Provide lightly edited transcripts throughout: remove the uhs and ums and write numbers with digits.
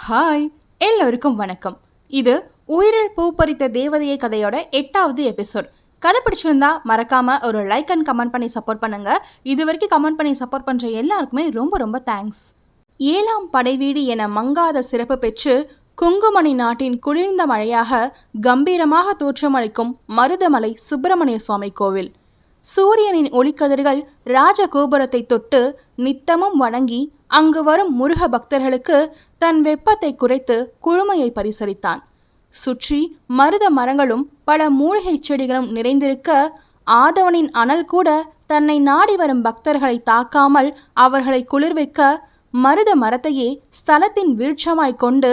Hi, எல்லோருக்கும் வணக்கம். இது உயிரில் பூ பறித்த தேவதையை கதையோட 8வது எபிசோட். கதை பிடிச்சிருந்தா மறக்காம ஒரு லைக் அண்ட் கமெண்ட் பண்ணி சப்போர்ட் பண்ணுங்க. இது வரைக்கும் கமெண்ட் பண்ணி சப்போர்ட் பண்ற எல்லாருக்குமே ரொம்ப ரொம்ப தேங்க்ஸ். 7ஆம் படைவீடு என மங்காத சிறப்பு பெற்று குங்குமணி நாட்டின் குளிர்ந்த மழையாக கம்பீரமாக தோற்றமளிக்கும் மருதமலை சுப்பிரமணிய சுவாமி கோவில். சூரியனின் ஒளிக்கதிர்கள் ராஜ கோபுரத்தை தொட்டு நித்தமும் வணங்கி அங்கு வரும் முருக பக்தர்களுக்கு தன் வெப்பத்தை குறைத்து குளுமையை பரிசளித்தான். சுற்றி மருத மரங்களும் பல மூலிகை செடிகளும் நிறைந்திருக்க ஆதவனின் அனல் கூட தன்னை நாடி வரும் பக்தர்களை தாக்காமல் அவர்களை குளிர்விக்க மருத மரத்தையே ஸ்தலத்தின் விருட்சமாய் கொண்டு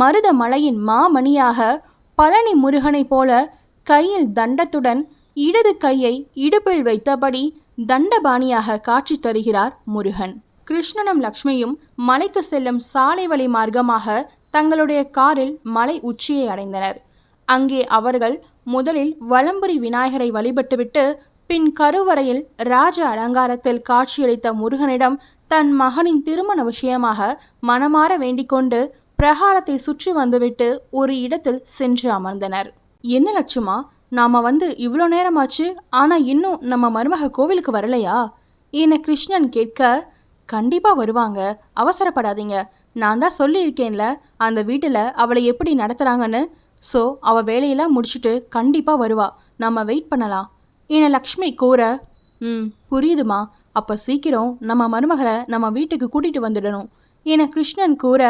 மருத மலையின் மாமணியாக பழனி முருகனை போல கையில் தண்டத்துடன் இடது கையை இடுப்பில் வைத்தபடி தண்டபாணியாக காட்சி தருகிறார் முருகன். கிருஷ்ணனும் லக்ஷ்மியும் மலைக்கு செல்லும் சாலை வழி மார்க்கமாக தங்களுடைய காரில் மலை உச்சியை அடைந்தனர். அங்கே அவர்கள் முதலில் வலம்புரி விநாயகரை வழிபட்டுவிட்டு பின் கருவறையில் ராஜ அலங்காரத்தில் காட்சியளித்த முருகனிடம் தன் மகனின் திருமண விஷயமாக மனமாற வேண்டிக்கொண்டு பிரகாரத்தை சுற்றி வந்துவிட்டு ஒரு இடத்தில் சென்று அமர்ந்தனர். என்ன லட்சுமா, நாம வந்து இவ்வளோ நேரமாச்சு, ஆனா இன்னும் நம்ம மருமக கோவிலுக்கு வரலையா என கிருஷ்ணன் கேட்க, கண்டிப்பா வருவாங்க, அவசரப்படாதீங்க. நான் தான் சொல்லியிருக்கேன்ல அந்த வீட்டில் அவளை எப்படி நடத்துறாங்கன்னு. ஸோ அவள் வேலையெல்லாம் முடிச்சுட்டு கண்டிப்பா வருவா, நம்ம வெயிட் பண்ணலாம் என லக்ஷ்மி கூற, புரியுதுமா, அப்போ சீக்கிரம் நம்ம மருமகளை நம்ம வீட்டுக்கு கூட்டிட்டு வந்துடணும் என கிருஷ்ணன் கூற,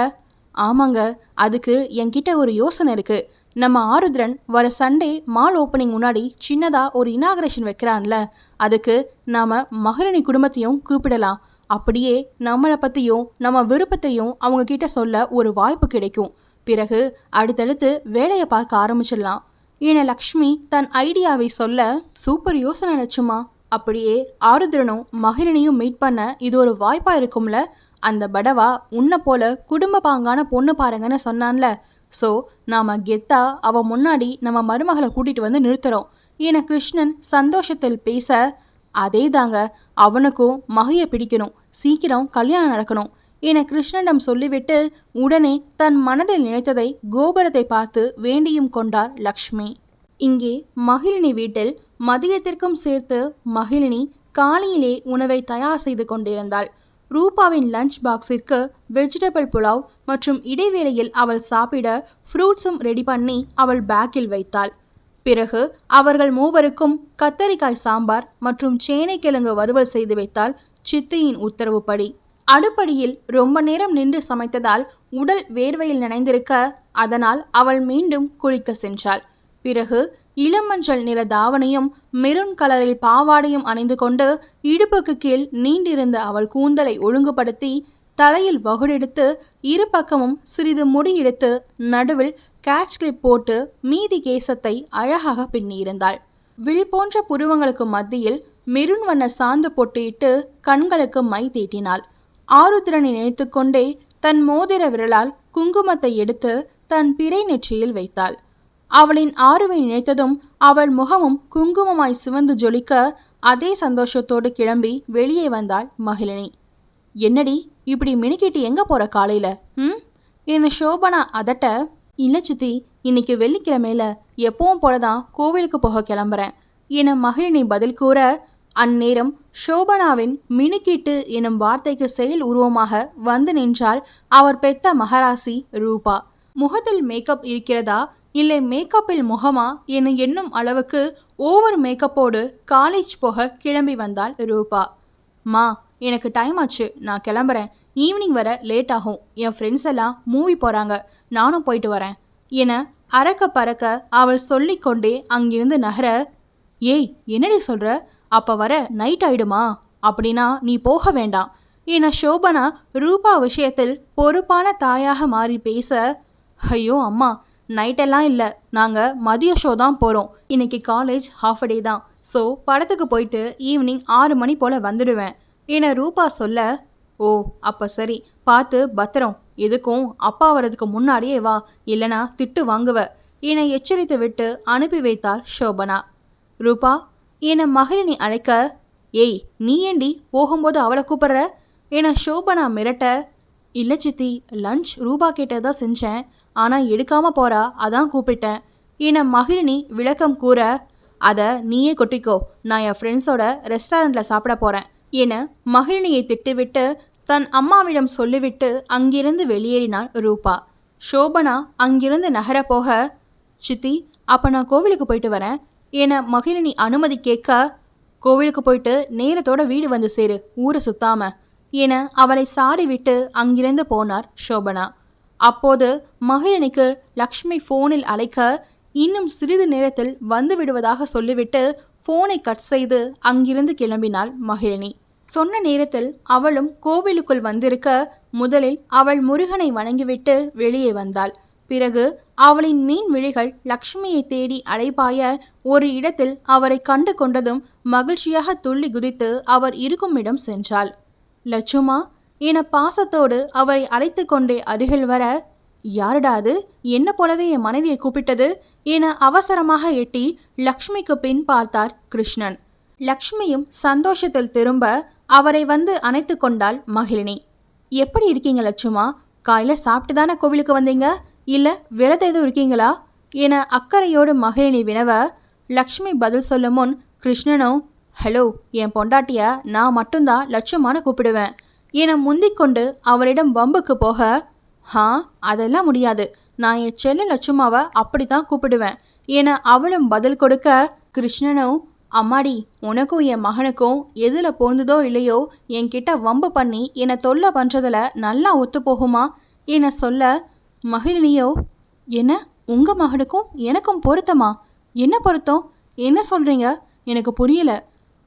ஆமாங்க, அதுக்கு என்கிட்ட ஒரு யோசனை இருக்கு. நம்ம ஆருத்ரன் வர சண்டே மால் ஓப்பனிங் முன்னாடி சின்னதாக ஒரு இனாகரேஷன் வைக்கிறான்ல, அதுக்கு நாம் மகளினி குடும்பத்தையும் கூப்பிடலாம். அப்படியே நம்மளை பற்றியும் நம்ம விருப்பத்தையும் அவங்க கிட்ட சொல்ல ஒரு வாய்ப்பு கிடைக்கும். பிறகு அடுத்தடுத்து வேலையை பார்க்க ஆரம்பிச்சிடலாம் என லக்ஷ்மி தன் ஐடியாவை சொல்ல, சூப்பர் யோசனை லட்சுமா. அப்படியே ஆருத்ரனும் மகளினியும் மீட் பண்ண இது ஒரு வாய்ப்பாக இருக்கும்ல. அந்த படவா உன்னை போல குடும்ப பாங்கான பொண்ணு பாருங்கன்னு சொன்னான்ல. ஸோ நாம் கெத்தா அவன் முன்னாடி நம்ம மருமகளை கூட்டிகிட்டு வந்து நிறுத்துறோம் என கிருஷ்ணன் சந்தோஷத்தில் பேச, அதே தாங்க, அவனுக்கும் மகையை பிடிக்கணும், சீக்கிரம் கல்யாணம் நடக்கணும் என கிருஷ்ணனிடம் சொல்லிவிட்டு உடனே தன் மனதில் நினைத்ததை கோபுரத்தை பார்த்து வேண்டியும் கொண்டார் லக்ஷ்மி. இங்கே மகிழினி வீட்டில் மதியத்திற்கும் சேர்த்து மகிழினி காலையிலே உணவை தயார் செய்து கொண்டிருந்தாள். ரூபாவின் லஞ்ச் பாக்ஸிற்கு வெஜிடபிள் புலாவ் மற்றும் இடைவேளையில் அவள் சாப்பிட ஃப்ரூட்ஸும் ரெடி பண்ணி அவள் பேக்கில் வைத்தாள். பிறகு அவர்கள் மூவருக்கும் கத்தரிக்காய் சாம்பார் மற்றும் சேனைக்கிழங்கு வறுவல் செய்து வைத்தாள் சித்தியின் உத்தரவுப்படி. அடுப்படியில் ரொம்ப நேரம் நின்று சமைத்ததால் உடல் வேர்வையில் நனைந்திருக்க அதனால் அவள் மீண்டும் குளிக்க சென்றாள். பிறகு இளமஞ்சள் நிற தாவணியும் மெரூன் கலரில் பாவாடையும் அணிந்து கொண்டு இடுப்புக்கு கீழ் நீண்டிருந்த அவள் கூந்தலை ஒழுங்குபடுத்தி தலையில் வகுடெடுத்து இரு பக்கமும் சிறிது முடி எடுத்து நடுவில் கேட்ச் கிளிப் போட்டு மீதி கேசத்தை அழகாக பின்னியிருந்தாள். வில் போன்ற புருவங்களுக்கு மத்தியில் மெரூன் வண்ண சாந்து பொட்டியிட்டு கண்களுக்கு மை தீட்டினாள். ஆருத்ரனை நினைத்து கொண்டே தன் மோதிர விரலால் குங்குமத்தை எடுத்து தன் பிறை நெற்றியில் வைத்தாள். அவளின் ஆருவை நினைத்ததும் அவள் முகமும் குங்குமமாய் சிவந்து ஜொலிக்க அதே சந்தோஷத்தோடு கிளம்பி வெளியே வந்தாள் மகிழினி. என்னடி இப்படி மினிக்கிட்டு எங்க போற காலையில? என்ன சோபனா அதட்ட, இல்ல சித்தி, இன்னைக்கு வெள்ளிக்கிழமையில எப்பவும் போலதான் கோவிலுக்கு போக கிளம்புறேன் என மகிழினி பதில் கூற, அந்நேரம் சோபனாவின் மினுக்கிட்டு எனும் வார்த்தைக்கு செயல் உருவமாக வந்து நின்றால் அவர் பெத்த மகராசி ரூபா. முகத்தில் மேக்கப் இருக்கிறதா இல்லை மேக்கப்பில் முகமா என எண்ணும் அளவுக்கு ஓவர் மேக்கப்போடு காலேஜ் போக கிளம்பி வந்தாள் ரூபா. மா, எனக்கு டைம் ஆச்சு, நான் கிளம்புறேன், ஈவினிங் வர லேட் ஆகும், என் ஃப்ரெண்ட்ஸ் எல்லாம் மூவி போகிறாங்க, நானும் போயிட்டு வரேன் என அறக்க பறக்க அவள் சொல்லிக்கொண்டே அங்கிருந்து நகர, ஏய் என்னடி சொல்கிற, அப்போ வர நைட் ஆயிடுமா, அப்படின்னா நீ போக வேண்டாம் என சோபனா ரூபா விஷயத்தில் பொறுப்பான தாயாக மாறி பேச, ஐயோ அம்மா, நைட்டெல்லாம் இல்லை, நாங்கள் மதிய ஷோ தான் போகிறோம், இன்னைக்கு காலேஜ் ஹாஃப் டே தான், ஸோ படத்துக்கு போயிட்டு ஈவினிங் 6 மணி போல் வந்துடுவேன் என ரூபா சொல்ல, ஓ அப்போ சரி, பார்த்து பத்திரம், எதுக்கும் அப்பா வரதுக்கு முன்னாடியே வா, இல்லைனா திட்டு வாங்குவ என எச்சரித்து விட்டு அனுப்பி வைத்தாள் சோபனா. ரூபா என மகளினி அழைக்க, ஏய் நீ ஏண்டி போகும்போது அவளை கூப்பிடுற என சோபனா மிரட்ட, இல்லை சித்தி, லஞ்ச் ரூபா கேட்டதா செஞ்சேன். ஆனால் எடுக்காம போறா, அதான் கூப்பிட்டேன் என மகிழினி விளக்கம் கூற, அதை நீயே கொட்டிக்கோ, நான் என் ஃப்ரெண்ட்ஸோட ரெஸ்டாரண்ட்டில் சாப்பிட போகிறேன் என மகிழினியை திட்டுவிட்டு தன் அம்மாவிடம் சொல்லிவிட்டு அங்கிருந்து வெளியேறினாள் ரூபா. சோபனா அங்கிருந்து நகர போக, சித்தி அப்போ நான் கோவிலுக்கு போயிட்டு வரேன் என மகிழினி அனுமதி கேட்க, கோவிலுக்கு போயிட்டு நேரத்தோட வீடு வந்து சேரு, ஊரை சுத்தாம என அவளை சாடிவிட்டு அங்கிருந்து போனார் சோபனா. அப்போது மகிழினிக்கு லக்ஷ்மி ஃபோனில் அழைக்க, இன்னும் சிறிது நேரத்தில் வந்து விடுவதாக சொல்லிவிட்டு ஃபோனை கட் செய்து அங்கிருந்து கிளம்பினாள் மகிழினி. சொன்ன நேரத்தில் அவளும் கோவிலுக்குள் வந்திருக்க, முதலில் அவள் முருகனை வணங்கிவிட்டு வெளியே வந்தாள். பிறகு அவளின் மீன் விழிகள் லக்ஷ்மியை தேடி அலைபாய, ஒரு இடத்தில் அவரை கண்டு கொண்டதும் மகிழ்ச்சியாக துள்ளி குதித்து அவர் இருக்கும் இடம் சென்றாள். லட்சுமா என பாசத்தோடு அவரை அழைத்து கொண்டே அருகில் வர, யாருடா அது, என்ன போலவே என் மனைவியை கூப்பிட்டது என அவசரமாக எட்டி லக்ஷ்மிக்கு பின் பார்த்தார் கிருஷ்ணன். லக்ஷ்மியும் சந்தோஷத்தில் திரும்ப அவரை வந்து அணைத்து கொண்டாள் மகிழினி. எப்படி இருக்கீங்க லட்சுமா? காலையில் சாப்பிட்டு தானே கோவிலுக்கு வந்தீங்க, இல்லை விரதம் எதுவும் இருக்கீங்களா என அக்கறையோடு மகிழினி வினவ, லக்ஷ்மி பதில் சொல்லும் முன் கிருஷ்ணனும், ஹலோ, என் பொண்டாட்டிய நான் மட்டும்தான் லட்சுமானு கூப்பிடுவேன் என முந்திக்கொண்டு அவரிடம் வம்புக்கு போக, அதெல்லாம் முடியாது, நான் என் செல்ல லட்சுமாவை அப்படித்தான் கூப்பிடுவேன் என அவளும் பதில் கொடுக்க, கிருஷ்ணனும், அம்மாடி, உனக்கும் என் மகனுக்கும் எதில் பொருந்ததோ இல்லையோ என்கிட்ட வம்பு பண்ணி என்னை தொல்லை பண்ணுறதில் நல்லா ஒத்து போகுமா என சொல்ல, மகிழினியோ, என்ன உங்கள் மகனுக்கும் எனக்கும் பொருத்தமா? என்ன பொருத்தம்? என்ன சொல்கிறீங்க? எனக்கு புரியல.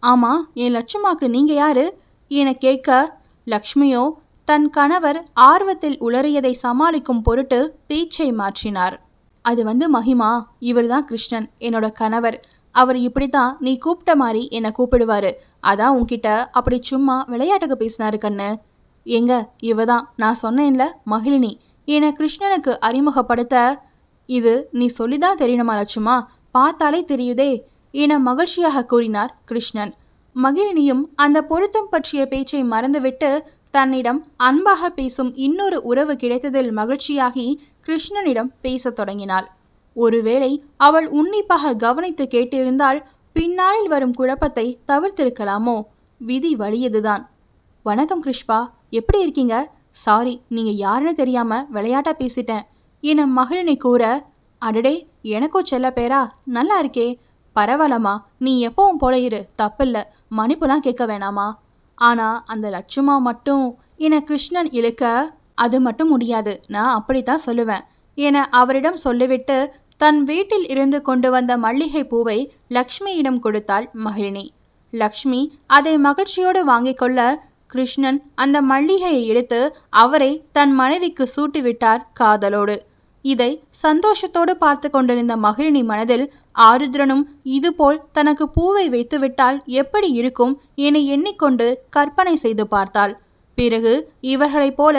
ஆமாம், என் லட்சுமாக்கு நீங்கள் யாரு என கேட்க, லக்ஷ்மியோ தன் கணவர் ஆர்வத்தில் உளறியதை சமாளிக்கும் பொருட்டு பேச்சை மாற்றினார். அது வந்து மகிமா, இவர் தான் கிருஷ்ணன், என்னோட கணவர். அவர் இப்படித்தான் நீ கூப்பிட்ட மாதிரி என்னை கூப்பிடுவாரு. அதான் உன்கிட்ட அப்படி சும்மா விளையாட்டுக்கு பேசினாரு கண்ணு. எங்க இவ தான் நான் சொன்னேன்ல மகிழினி என கிருஷ்ணனுக்கு அறிமுகப்படுத்த, இது நீ சொல்லிதான் தெரியணுமா லட்சுமா? பார்த்தாலே தெரியுதே என மகிழ்ச்சியாக கூறினார் கிருஷ்ணன். மகிழினியும் அந்த பொருத்தம் பற்றிய பேச்சை மறந்துவிட்டு தன்னிடம் அன்பாக பேசும் இன்னொரு உறவு கிடைத்ததில் மகிழ்ச்சியாகி கிருஷ்ணனிடம் பேசத் தொடங்கினாள். ஒருவேளை அவள் உன்னிப்பாக கவனித்து கேட்டிருந்தால் பின்னாளில் வரும் குழப்பத்தை தவிர்த்திருக்கலாமோ? விதி வலியதுதான். வணக்கம் கிருஷ்பா, எப்படி இருக்கீங்க? சாரி, நீங்க யாருன்னு தெரியாம விளையாட்டா பேசிட்டேன் என மகிழினி கூற, அடடே, எனக்கோ செல்ல பேரா, நல்லா இருக்கே. பரவாயில்லம்மா, நீ எப்பவும் போல இரு, தப்பில்ல, மன்னிப்புலாம் கேட்க வேணாமா. ஆனா அந்த லட்சுமா மட்டும் என கிருஷ்ணன் இழுக்க, அது மட்டும் முடியாது, நான் அப்படித்தான் சொல்லுவேன் என அவரிடம் சொல்லிவிட்டு தன் வீட்டில் இருந்து கொண்டு வந்த மல்லிகை பூவை லக்ஷ்மியிடம் கொடுத்தாள் மகிழினி. லக்ஷ்மி அதை மகிழ்ச்சியோடு வாங்கிக் கொள்ள, கிருஷ்ணன் அந்த மல்லிகையை எடுத்து அவரை தன் மனைவிக்கு சூட்டிவிட்டார் காதலோடு. இதை சந்தோஷத்தோடு பார்த்து கொண்டிருந்த மகிழினி மனதில் ஆருத்ரனும் இதுபோல் தனக்கு பூவை வைத்துவிட்டால் எப்படி இருக்கும் என எண்ணிக்கொண்டு கற்பனை செய்து பார்த்தாள். பிறகு இவர்களைப் போல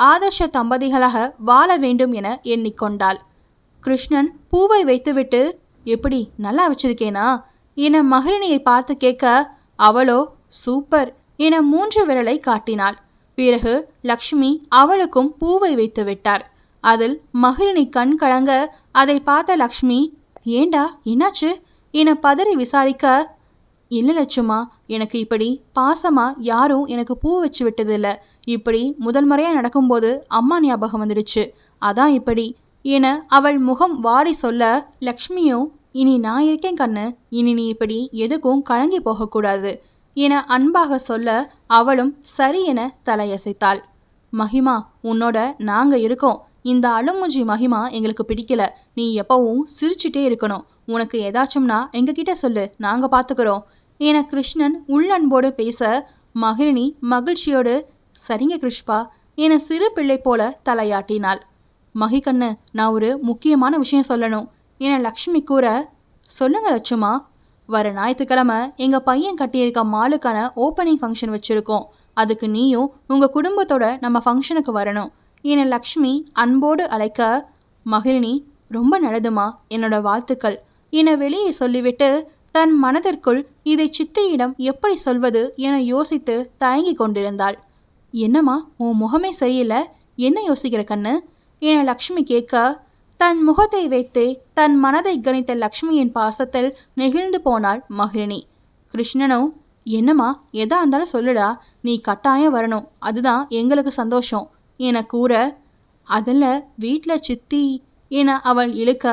ஆதர்ஷ தம்பதிகளாக வாழ வேண்டும் என எண்ணிக்கொண்டாள். கிருஷ்ணன் பூவை வைத்துவிட்டு, எப்படி நல்லா வச்சிருக்கேனா என மகிழினியை பார்த்து கேட்க, அவளோ சூப்பர் என 3 விரலை காட்டினாள். பிறகு லக்ஷ்மி அவளுக்கும் பூவை வைத்து விட்டார். அதில் மகிழினி கண் கலங்க அதை பார்த்த லக்ஷ்மி, ஏண்டா என்னாச்சு என பதறி விசாரிக்க, இல்லை லட்சுமா, எனக்கு இப்படி பாசமா யாரும் எனக்கு பூ வச்சு விட்டதில்ல. இப்படி முதல் முறையாக நடக்கும்போது அம்மா ஞாபகம் வந்துடுச்சு, அதான் இப்படி என அவள் முகம் வாடி சொல்ல, லக்ஷ்மியோ, இனி நான் இருக்கேன் கண்ணு, இனி நீ இப்படி எதுக்கும் கலங்கி போகக்கூடாது என அன்பாக சொல்ல அவளும் சரி என தலையசைத்தாள். மகிமா, உன்னோட நாங்க இருக்கோம். இந்த அழுமூஞ்சி மகிமா எங்களுக்கு பிடிக்கல. நீ எப்பவும் சிரிச்சுட்டே இருக்கணும். உனக்கு ஏதாச்சும்னா எங்ககிட்ட சொல்லு, நாங்க பார்த்துக்கிறோம் என கிருஷ்ணன் உள்ளன்போடு பேச, மகிழினி மகிழ்ச்சியோடு சரிங்க கிருஷ்பா என சிறு பிள்ளை போல தலையாட்டினாள். மகிக்கண்ணு, நான் ஒரு முக்கியமான விஷயம் சொல்லணும் என லக்ஷ்மி கூற, சொல்லுங்க லட்சுமா. வர ஞாயிற்றுக்கிழமை எங்க பையன் கட்டியிருக்க மாலுக்கான ஓப்பனிங் ஃபங்க்ஷன் வச்சிருக்கோம். அதுக்கு நீயும் உங்க குடும்பத்தோட நம்ம ஃபங்க்ஷனுக்கு வரணும் என லக்ஷ்மி அன்போடு அழைக்க, மகிழினி, ரொம்ப நல்லதுமா, என்னோட வாழ்த்துக்கள் என வெளியே சொல்லிவிட்டு தன் மனதிற்குள் இதை சித்தியிடம் எப்படி சொல்வது என யோசித்து தயங்கி கொண்டிருந்தாள். என்னம்மா, உன் முகமே சரியில்லை, என்ன யோசிக்கிற கண்ணு என லக்ஷ்மி கேட்க, தன் முகத்தை வைத்து தன் மனதை கணித்த லக்ஷ்மியின் பாசத்தில் நெகிழ்ந்து போனாள் மகிழினி. கிருஷ்ணனும், என்னம்மா எதா இருந்தாலும் சொல்லுடா, நீ கட்டாயம் வரணும், அதுதான் எங்களுக்கு சந்தோஷம் என கூற, அதில் வீட்டில் சித்தி என அவள் இழுக்க,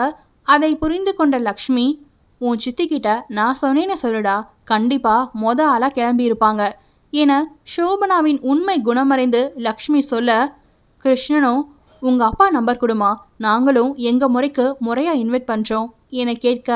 அதை புரிந்து கொண்ட லக்ஷ்மி, உன் சித்திக்கிட்ட நான் சொன்னேன்னு சொல்லுடா, கண்டிப்பா ஆளாக கிளம்பியிருப்பாங்க என சோபனாவின் உண்மை குணமறிந்து லக்ஷ்மி சொல்ல, கிருஷ்ணனும், உங்கள் அப்பா நம்பர் கொடுமா, நாங்களும் எங்கள் முறைக்கு முறையாக இன்வைட் பண்ணுறோம் என கேட்க,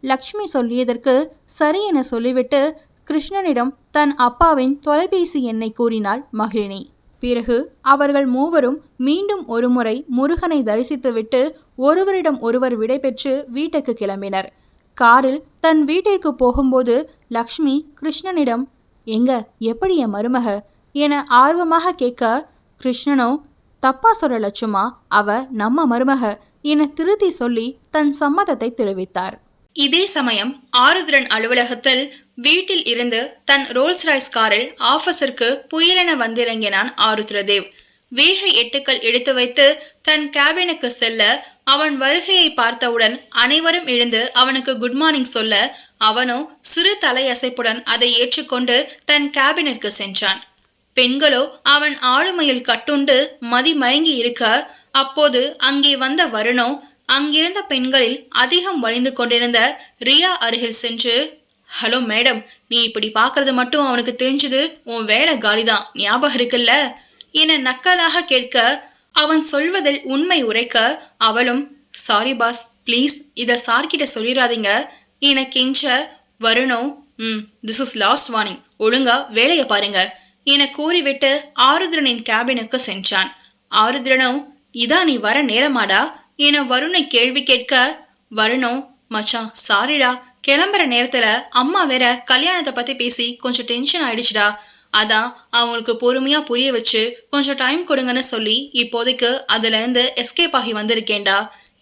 லக்ஷ்மி சொல்லியதற்கு சரி என சொல்லிவிட்டு கிருஷ்ணனிடம் தன் அப்பாவின் தொலைபேசி எண்ணை கூறினாள் மகிழினி. பிறகு அவர்கள் மூவரும் மீண்டும் ஒருமுறை முருகனை தரிசித்துவிட்டு ஒருவரிடம் ஒருவர் விடைபெற்று வீட்டுக்கு கிளம்பினர். காரில் தன் வீட்டிற்கு போகும்போது லக்ஷ்மி கிருஷ்ணனிடம், எங்க எப்படி என் மருமக என ஆர்வமாக கேட்க, கிருஷ்ணனோ, தப்பா சொல்ற லட்சுமா, அவ நம்ம மருமக என திருத்தி சொல்லி தன் சம்மதத்தை தெரிவித்தார். இதே சமயம் ஆருத்ரன் அலுவலகத்தில் வீட்டில் இருந்து தன் ரோல்ஸ் ராய்ஸ் காரில் ஆபீஸிற்கு புயலென வந்திறங்கினான் ஆருத்ரதேவ். வேக எட்டுக்கள் எடுத்து வைத்து தன் கேபினுக்கு செல்ல, அவன் வருகையை பார்த்தவுடன் அனைவரும் எழுந்து அவனுக்கு குட் மார்னிங் சொல்ல, அவனோ சிறு தலையசைப்புடன் அதை ஏற்றுக்கொண்டு தன் கேபினிற்கு சென்றான். பெண்களோ அவன் ஆளுமையில் கட்டுண்டு மதிமயங்கி இருக்க, அப்போது அங்கே வந்த வருணோ அங்கிருந்த பெண்களில் அதிகம் வலிந்து கொண்டிருந்த ரியா அருகில் சென்று, ஹலோ மேடம், நீ இப்படி பாக்குறது மட்டும் அவனுக்கு தெரிஞ்சது, உன் வேலை காலிதான், ஞாபகம் இருக்குல்ல என நக்கலாக கேட்க, அவன் சொல்வதில் உண்மை உரைக்க, அவளும், சாரி பாஸ், பிளீஸ் இத சார்கிட்ட சொல்லிடாதீங்க என கெஞ்ச, வருணோ, திஸ் இஸ் லாஸ்ட் வார்னிங், ஒழுங்கா வேலையை பாருங்க என கூறிவிட்டு ஆருத்ரனின் கேபினுக்கு சென்றான். ஆருத்ரனோ, இதா நீ வர நேரமாடா என வருணை கேள்வி கேட்க, வருணோ, மச்சான் சாரிடா, கிளம்புற நேரத்துல அம்மா வேற கல்யாணத்தை பத்தி பேசி கொஞ்சம் டென்ஷன் ஆயிடுச்சுடா, அதான் அவங்களுக்கு பொறுமையா புரிய வச்சு கொஞ்சம் டைம் கொடுங்கன்னு சொல்லி இப்போதைக்கு அதுல இருந்து எஸ்கேப் ஆகி வந்திருக்கேன்டா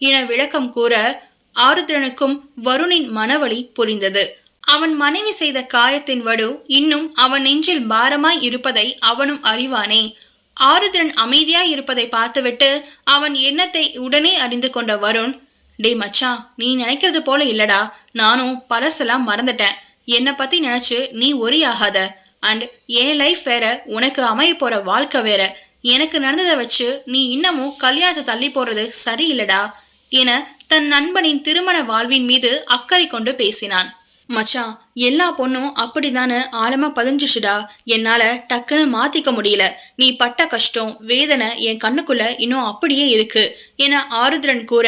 என விளக்கம் கூற, ஆருத்ரனுக்கும் வருணின் மனவழி புரிந்தது. அவன் மனைவி செய்த காயத்தின் வடு இன்னும் அவன் நெஞ்சில் பாரமாய் இருப்பதை அவனும் அறிவானே. ஆருத்ரன் அமைதியாய் இருப்பதை பார்த்துவிட்டு அவன் எண்ணத்தை உடனே அறிந்து கொண்ட வருண், டே மச்சான், நீ நினைக்கிறது போல இல்லடா, நானும் பழசெல்லாம் மறந்துட்டேன், என்னை பத்தி நினைச்சு நீ ஒரி ஆகாத, அண்ட் என் லைஃப் வேற, உனக்கு அமைய போற வாழ்க்கை வேற, எனக்கு நடந்ததை வச்சு நீ இன்னமும் கல்யாணத்தை தள்ளி போடுறது சரியில்லடா என தன் நண்பனின் திருமண வாழ்வின் மீது அக்கறை கொண்டு பேசினான். மச்சான், எல்லா பொண்ணும் அப்படிதானே ஆழமா பதிஞ்சிச்சுடா, என்னால டக்குன்னு மாத்திக்க முடியல, நீ பட்ட கஷ்டம் வேதனை என் கண்ணுக்குள்ள இன்னும் அப்படியே இருக்கு என ஆருத்ரன் கூற,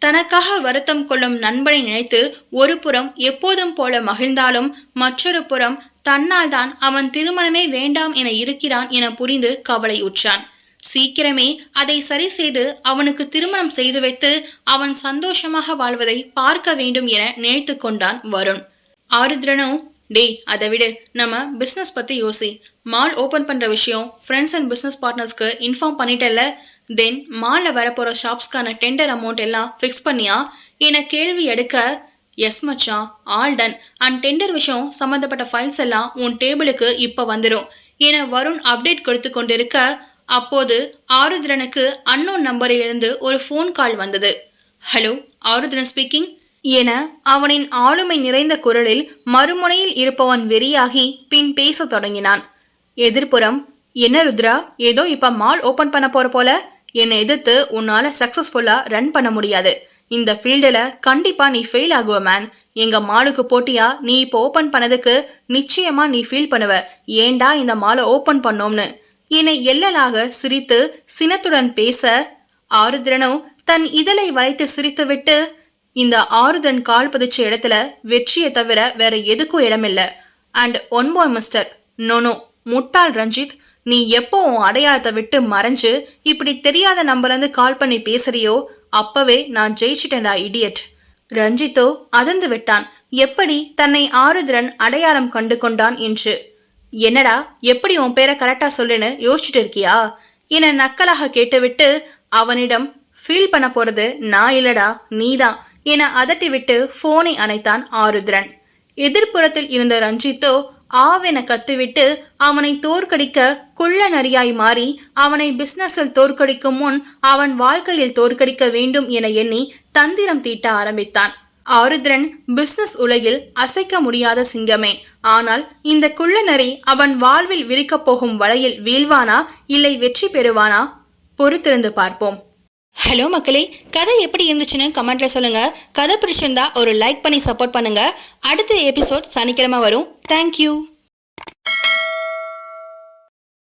தனக்காக வருத்தம் கொள்ளும் நண்பனை நினைத்து ஒரு புறம் எப்போதும் போல மகிழ்ந்தாலும் மற்றொரு புறம் தன்னால் தான் அவன் திருமணமே வேண்டாம் என இருக்கிறான் என புரிந்து கவலையுற்றான். சீக்கிரமே அதை சரி செய்து அவனுக்கு திருமணம் செய்து வைத்து அவன் சந்தோஷமாக வாழ்வதை பார்க்க வேண்டும் என நினைத்து கொண்டான் வருண். ஆருத்ரனோ, டே அதை விடு, நம்ம பிசினஸ் பத்தி யோசி, மால் ஓபன் பண்ற விஷயம் ஃப்ரெண்ட்ஸ் அண்ட் பிசினஸ் பார்ட்னர்ஸ்க்கு இன்ஃபார்ம் பண்ணிட்டல, தென் மால்ல வரப்போற ஷாப்ஸ்க்கான டெண்டர் அமௌண்ட் எல்லாம் ஃபிக்ஸ் பண்ணியா என கேள்வி எடுக்க, எஸ் மச்சான், ஆல் டன், அண்ட் டெண்டர் விஷயம் சம்பந்தப்பட்ட ஃபைல்ஸ் எல்லாம் உன் டேபிளுக்கு இப்ப வந்துடும் என வருண் அப்டேட் கொடுத்து கொண்டிருக்க, அப்போது ஆருத்ரனுக்கு அன்னோன் நம்பரிலிருந்து ஒரு ஃபோன் கால் வந்தது. ஹலோ, ஆருத்ரன் ஸ்பீக்கிங் என அவனின் ஆளுமை நிறைந்த குரலில் மறுமுனையில் இருப்பவன் வெறியாகி பின் பேச தொடங்கினான். எதிர்ப்புறம், என்ன ருத்ரா, ஏதோ இப்ப மால் ஓபன் பண்ண போற போல, என்னை எதிர்த்து உன்னால சக்சஸ்ஃபுல்லா ரன் பண்ண முடியாது, இந்த ஃபீல்டுல கண்டிப்பா நீ ஃபெயில் ஆகுவ மேன், எங்க மாலுக்கு போட்டியா நீ இப்போ ஓபன் பண்ணதுக்கு நிச்சயமா நீ ஃபீல் பண்ணுவ, ஏண்டா இந்த மாலை ஓபன் பண்ணோம்னு என எல்லலாக சிரித்து சினத்துடன் பேச, ஆருத்ரனோ தன் இதழை வளைத்து சிரித்துவிட்டு, இந்த ஆருத்ரன் கால் பதிச்ச இடத்துல வெற்றியை தவிர வேற எதுக்கும் இடமில்ல, and one boy mister, no முட்டாள் ரஞ்சித், நீ எப்போ உன் அடையாளத்தை விட்டு மறைஞ்சு இப்படி தெரியாத நம்பர்லேருந்து கால் பண்ணி பேசுறியோ அப்பவே நான் ஜெயிச்சிட்டேன்டா இடியட். ரஞ்சித்தோ அதந்து விட்டான், எப்படி தன்னை ஆருத்ரன் அடையாளம் கண்டு கொண்டான் என்று. என்னடா, எப்படி உன் பேரை கரெக்டா சொல்லுன்னு யோசிச்சுட்டு இருக்கியா என நக்கலாக கேட்டுவிட்டு அவனிடம், ஃபீல் பண்ண போறது நான் இல்லடா நீதான் என அதட்டி விட்டு போனை அணைத்தான் ஆருத்ரன். எதிர்ப்புறத்தில் இருந்த ரஞ்சித்தோ ஆவென கத்துவிட்டு அவனை தோற்கடிக்க குள்ள நரியாய் மாறி அவனை பிசினஸில் தோற்கடிக்கும் முன் அவன் வாழ்க்கையில் தோற்கடிக்க வேண்டும் என எண்ணி தந்திரம் தீட்ட ஆரம்பித்தான். ஆருத்ரன் பிசினஸ் உலகில் அசைக்க முடியாத சிங்கமே. ஆனால் இந்த குள்ள நரி அவன் வாழ்வில் விரிக்கப் போகும் வலையில் வீழ்வானா இல்லை வெற்றி பெறுவானா? பொறுத்திருந்து பார்ப்போம். ஹலோ மக்களே, கதை எப்படி இருந்துச்சுன்னு கமெண்ட்ல சொல்லுங்க. கதை பிடிச்சிருந்தா ஒரு லைக் பண்ணி சப்போர்ட் பண்ணுங்க. அடுத்த எபிசோட் சனிக்கிழமை வரும். தேங்க்யூ.